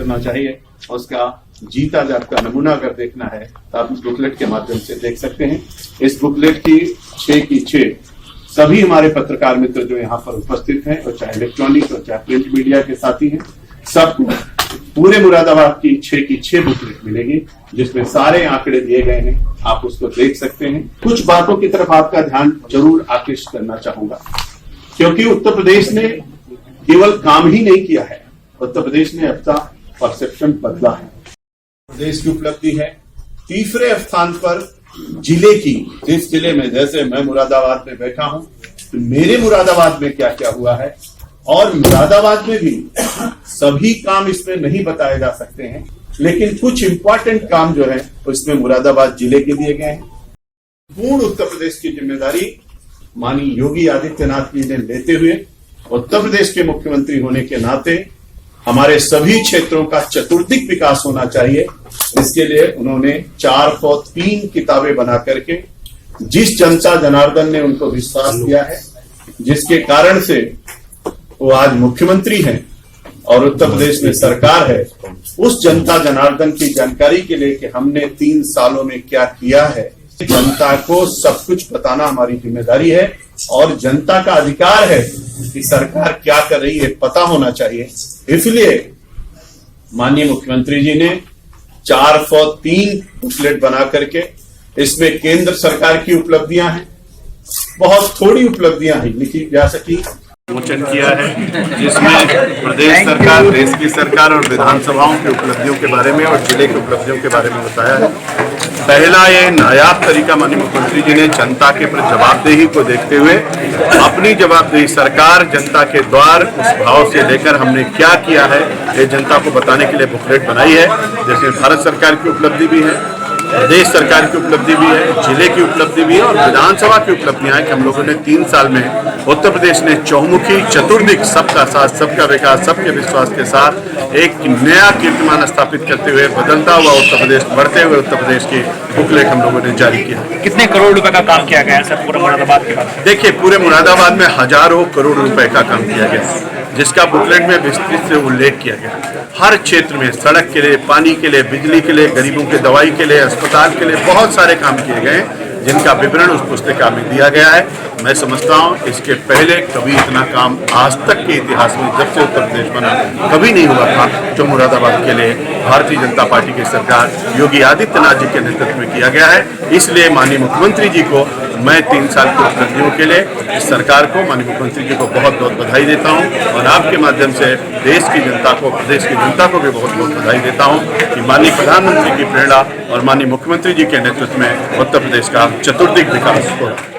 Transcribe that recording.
करना चाहिए, उसका जीता जागता नमूना अगर देखना है तो आप इस बुकलेट के माध्यम से देख सकते हैं। इस बुकलेट की 6 की 6 सभी हमारे पत्रकार मित्र जो यहाँ पर उपस्थित हैं, और चाहे इलेक्ट्रॉनिक और चाहे प्रिंट मीडिया के साथी हैं, सबको पूरे मुरादाबाद की 6 की 6 बुकलेट मिलेगी, जिसमें सारे आंकड़े दिए गए हैं। आप उसको देख सकते हैं। कुछ बातों की तरफ आपका ध्यान जरूर आकृष्ट करना चाहूंगा, क्योंकि उत्तर प्रदेश ने केवल काम ही नहीं किया है, उत्तर प्रदेश ने अपना परसेप्शन बदला है। प्रदेश की उपलब्धि है तीसरे स्थान पर जिले की। जिस जिले में, जैसे मैं मुरादाबाद में बैठा हूं, तो मेरे मुरादाबाद में क्या क्या हुआ है, और मुरादाबाद में भी सभी काम इसमें नहीं बताए जा सकते हैं, लेकिन कुछ इंपॉर्टेंट काम जो है उसमें मुरादाबाद जिले के दिए गए हैं। पूर्ण उत्तर प्रदेश की जिम्मेदारी माननीय योगी आदित्यनाथ जी ने लेते हुए उत्तर प्रदेश के मुख्यमंत्री होने के नाते हमारे सभी क्षेत्रों का चतुर्दिक विकास होना चाहिए। इसके लिए उन्होंने 403 किताबें बना करके जिस जनता जनार्दन ने उनको विश्वास दिया है, जिसके कारण से वो आज मुख्यमंत्री हैं और उत्तर प्रदेश में सरकार है, उस जनता जनार्दन की जानकारी के लिए कि हमने 3 सालों में क्या किया है, जनता को सब कुछ बताना हमारी जिम्मेदारी है, और जनता का अधिकार है कि सरकार क्या कर रही है पता होना चाहिए। इसलिए माननीय मुख्यमंत्री जी ने 403 बुकलेट बना करके, इसमें केंद्र सरकार की उपलब्धियां हैं, बहुत थोड़ी उपलब्धियां हैं लिखी जा सकी, विमोचन किया है, जिसमें प्रदेश सरकार, देश की सरकार और विधानसभाओं की उपलब्धियों के बारे में और जिले की उपलब्धियों के बारे में बताया है। पहला ये नायाब तरीका माननीय मुख्यमंत्री जी ने जनता के प्रति जवाबदेही को देखते हुए अपनी जवाबदेही, सरकार जनता के द्वार, उस भाव से लेकर हमने क्या किया है ये जनता को बताने के लिए बुकलेट बनाई है, जिसमें भारत सरकार की उपलब्धि भी है, प्रदेश सरकार की उपलब्धि भी है, जिले की उपलब्धि भी है, और विधानसभा की उपलब्धियां हैं कि हम लोगों ने 3 साल में उत्तर प्रदेश ने चौमुखी चतुर्दिक, सबका साथ, सबका विकास, सबके विश्वास के साथ एक नया कीर्तिमान स्थापित करते हुए बदलता हुआ उत्तर प्रदेश, बढ़ते हुए उत्तर प्रदेश की बुकलेट हम लोगों ने जारी किया। कितने करोड़ रुपए का काम किया गया है सर पूरे मुरादाबाद के बाद? देखिए, पूरे मुरादाबाद में हजारों करोड़ रुपए का काम किया गया, जिसका बुकलेट में विस्तृत से उल्लेख किया गया। हर क्षेत्र में सड़क के लिए, पानी के लिए, बिजली के लिए, गरीबों के दवाई के लिए, अस्पताल के लिए बहुत सारे काम किए गए, जिनका विवरण उस पुस्तिका में दिया गया है। मैं समझता हूँ इसके पहले कभी इतना काम आज तक के इतिहास में, जब से उत्तर प्रदेश बना, कभी नहीं हुआ था, जो मुरादाबाद के लिए भारतीय जनता पार्टी की सरकार योगी आदित्यनाथ जी के नेतृत्व में किया गया है। इसलिए माननीय मुख्यमंत्री जी को मैं 3 साल की उपलब्धियों के लिए इस सरकार को, माननीय मुख्यमंत्री जी को बहुत बहुत बधाई देता हूं, और आपके माध्यम से देश की जनता को, प्रदेश की जनता को भी बहुत बहुत बधाई देता हूं कि माननीय प्रधानमंत्री की प्रेरणा और माननीय मुख्यमंत्री जी के नेतृत्व में उत्तर प्रदेश का चतुर्दिक विकास हो रहा है।